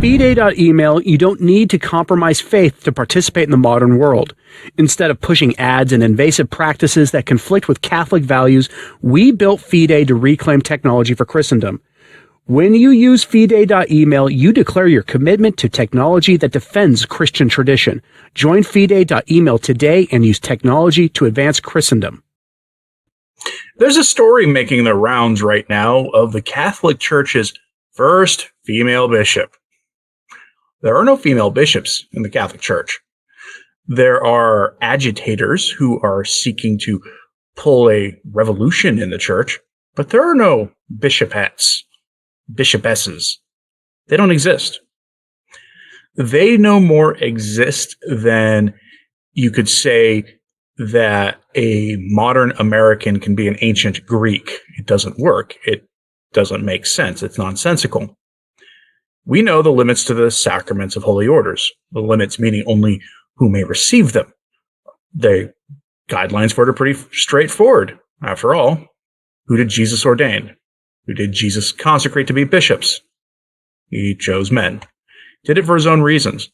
Fide.email, you don't need to compromise faith to participate in the modern world. Instead of pushing ads and invasive practices that conflict with Catholic values, we built Fide to reclaim technology for Christendom. When you use Fide.email, you declare your commitment to technology that defends Christian tradition. Join Fide.email today and use technology to advance Christendom. There's a story making the rounds right now of the Catholic Church's first female bishop. There are no female bishops in the Catholic Church. There are agitators who are seeking to pull a revolution in the church, but there are no bishopettes, bishopesses. They don't exist. They no more exist than you could say that a modern American can be an ancient Greek. It doesn't work. It doesn't make sense. It's nonsensical. We know the limits to the sacraments of holy orders. The limits meaning only who may receive them. The guidelines for it are pretty straightforward. After all, who did Jesus ordain? Who did Jesus consecrate to be bishops? He chose men. Did it for his own reasons.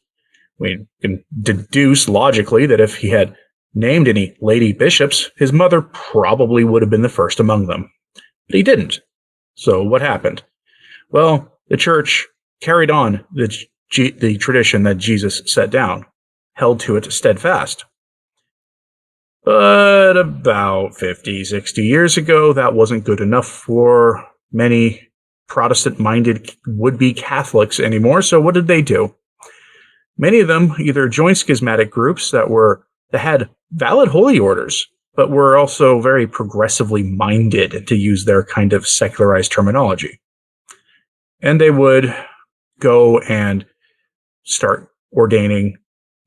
We can deduce logically that if he had named any lady bishops, his mother probably would have been the first among them. But he didn't. So what happened? Well, the church carried on the tradition that Jesus set down, held to it steadfast. But about 50, 60 years ago, that wasn't good enough for many Protestant-minded would-be Catholics anymore, so what did they do? Many of them either joined schismatic groups that had valid holy orders, but were also very progressively minded, to use their kind of secularized terminology. And they would go and start ordaining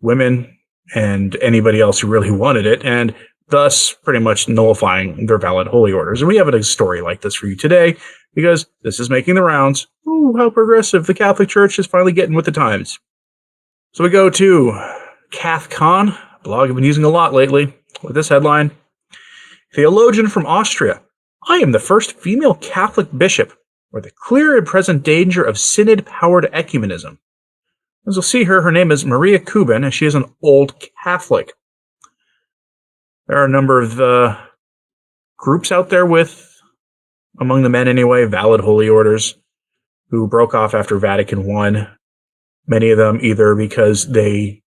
women and anybody else who really wanted it, and thus pretty much nullifying their valid holy orders. And we have a story like this for you today, because this is making the rounds. Ooh, how progressive. The Catholic Church is finally getting with the times. So we go to CathCon, a blog I've been using a lot lately, with this headline: Theologian from Austria. I am the first female Catholic bishop, or the clear and present danger of synod-powered ecumenism. As you'll see here, her name is Maria Kubin, and she is an old Catholic. There are a number of groups out there with, among the men anyway, valid holy orders, who broke off after Vatican I. Many of them either because they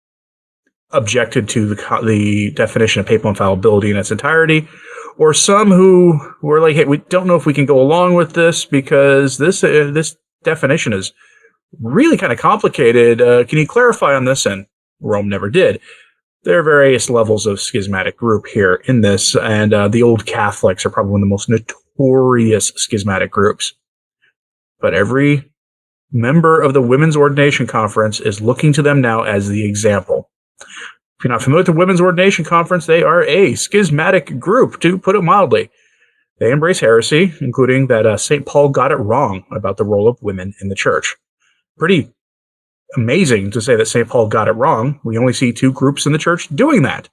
objected to the definition of papal infallibility in its entirety, or some who were like, hey, we don't know if we can go along with this because this definition is really kind of complicated. Can you clarify on this? And Rome never did. There are various levels of schismatic group here in this, and the old Catholics are probably one of the most notorious schismatic groups. But every member of the Women's Ordination Conference is looking to them now as the example. If you're not familiar with the Women's Ordination Conference, they are a schismatic group, to put it mildly. They embrace heresy, including that St. Paul got it wrong about the role of women in the church. Pretty amazing to say that St. Paul got it wrong. We only see two groups in the church doing that.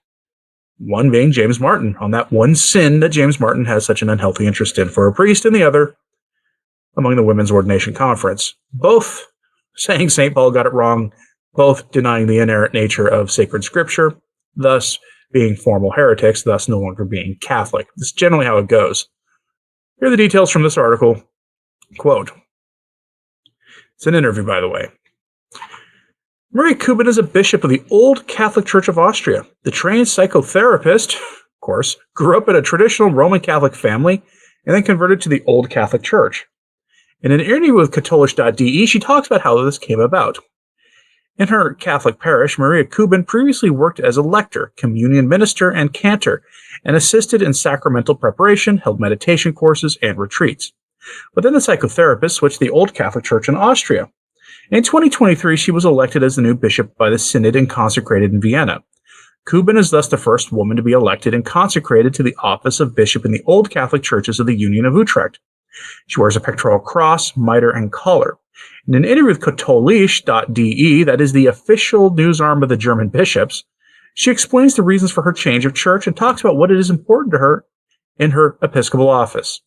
One being James Martin, on that one sin that James Martin has such an unhealthy interest in for a priest, and the other among the Women's Ordination Conference. Both saying St. Paul got it wrong, both denying the inerrant nature of sacred scripture, thus being formal heretics, thus no longer being Catholic. This is generally how it goes. Here are the details from this article. Quote, it's an interview, by the way. Maria Kubin is a bishop of the Old Catholic Church of Austria. The trained psychotherapist, of course, grew up in a traditional Roman Catholic family and then converted to the Old Catholic Church. In an interview with Katholisch.de, she talks about how this came about. In her Catholic parish, Maria Kubin previously worked as a lector, communion minister, and cantor, and assisted in sacramental preparation, held meditation courses, and retreats. But then the psychotherapist switched to the Old Catholic Church in Austria. In 2023, she was elected as the new bishop by the Synod and consecrated in Vienna. Kubin is thus the first woman to be elected and consecrated to the office of bishop in the Old Catholic Churches of the Union of Utrecht. She wears a pectoral cross, mitre, and collar. In an interview with Katholisch.de, that is the official news arm of the German bishops, she explains the reasons for her change of church and talks about what it is important to her in her episcopal office.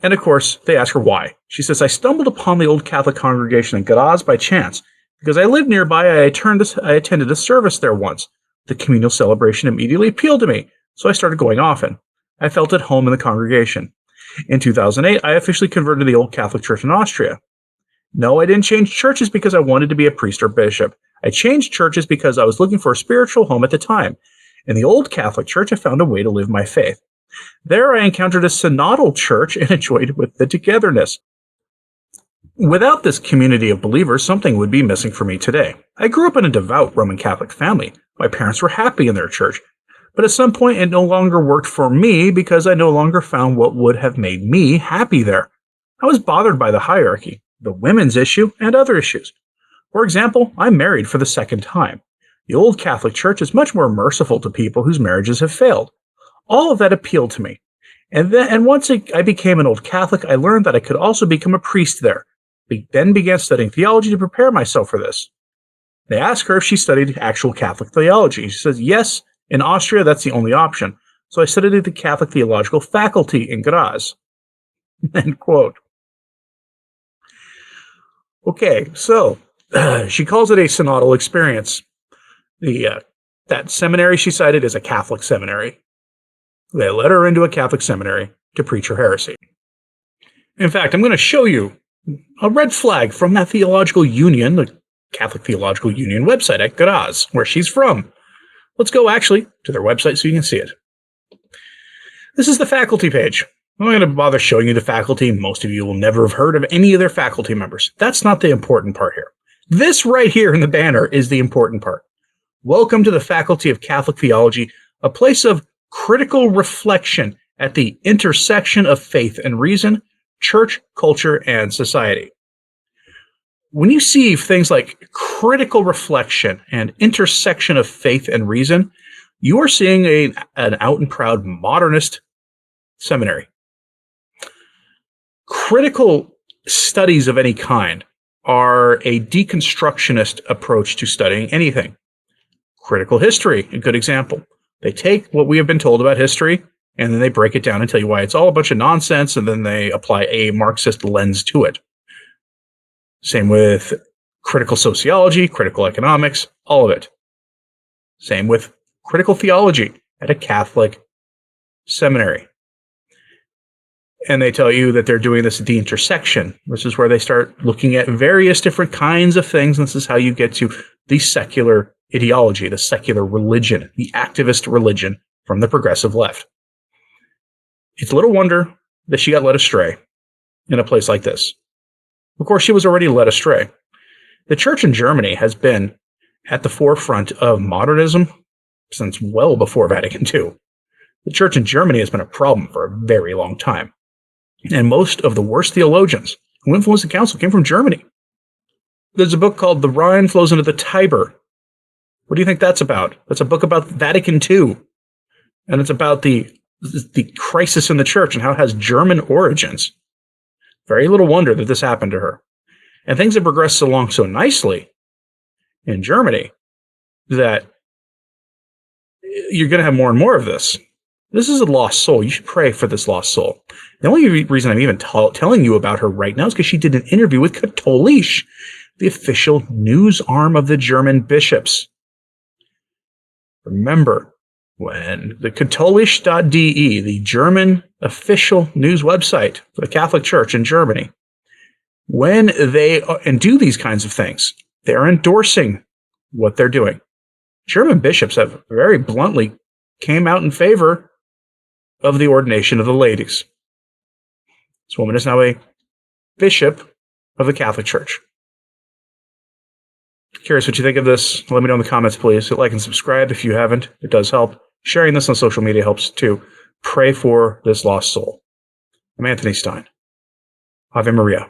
And of course, they ask her why. She says, I stumbled upon the old Catholic congregation in Graz by chance. Because I lived nearby, I attended a service there once. The communal celebration immediately appealed to me, so I started going often. I felt at home in the congregation. In 2008, I officially converted to the old Catholic Church in Austria. No, I didn't change churches because I wanted to be a priest or bishop. I changed churches because I was looking for a spiritual home at the time. In the old Catholic Church, I found a way to live my faith. There I encountered a synodal church and enjoyed with the togetherness. Without this community of believers, something would be missing for me today. I grew up in a devout Roman Catholic family. My parents were happy in their church. But at some point, it no longer worked for me because I no longer found what would have made me happy there. I was bothered by the hierarchy, the women's issue, and other issues. For example, I'm married for the second time. The old Catholic Church is much more merciful to people whose marriages have failed. All of that appealed to me. And once I became an old Catholic, I learned that I could also become a priest there. Then began studying theology to prepare myself for this. They asked her if she studied actual Catholic theology. She says, yes, in Austria, that's the only option. So I studied at the Catholic Theological Faculty in Graz. End quote. Okay, so she calls it a synodal experience. That seminary she cited is a Catholic seminary. They let her into a Catholic seminary to preach her heresy. In fact, I'm going to show you a red flag from that theological union, the Catholic Theological Union website at Graz, where she's from. Let's go actually to their website so you can see it. This is the faculty page. I'm not going to bother showing you the faculty. Most of you will never have heard of any of their faculty members. That's not the important part here. This right here in the banner is the important part. Welcome to the Faculty of Catholic Theology, a place of critical reflection at the intersection of faith and reason, church, culture, and society. When you see things like critical reflection and intersection of faith and reason, you are seeing an out and proud modernist seminary. Critical studies of any kind are a deconstructionist approach to studying anything. Critical history, a good example. They take what we have been told about history, and then they break it down and tell you why it's all a bunch of nonsense, and then they apply a Marxist lens to it. Same with critical sociology, critical economics, all of it. Same with critical theology at a Catholic seminary. And they tell you that they're doing this at the intersection. This is where they start looking at various different kinds of things, and this is how you get to the secular ideology, the secular religion, the activist religion from the progressive left. It's little wonder that she got led astray in a place like this. Of course, she was already led astray. The church in Germany has been at the forefront of modernism since well before Vatican II. The church in Germany has been a problem for a very long time. And most of the worst theologians who influenced the council came from Germany. There's a book called The Rhine Flows into the Tiber. What do you think that's about? That's a book about Vatican II. And it's about the crisis in the church and how it has German origins. Very little wonder that this happened to her. And things have progressed along so nicely in Germany that you're going to have more and more of this. This is a lost soul. You should pray for this lost soul. The only reason I'm even telling you about her right now is because she did an interview with Katholisch, the official news arm of the German bishops. Remember, when the katholisch.de, the German official news website for the Catholic Church in Germany, when they do these kinds of things, they're endorsing what they're doing. German bishops have very bluntly came out in favor of the ordination of the ladies. This woman is now a bishop of the Catholic Church. Curious what you think of this. Let me know in the comments, please. Hit like and subscribe if you haven't. It does help. Sharing this on social media helps too. Pray for this lost soul. I'm Anthony Stine. Ave Maria.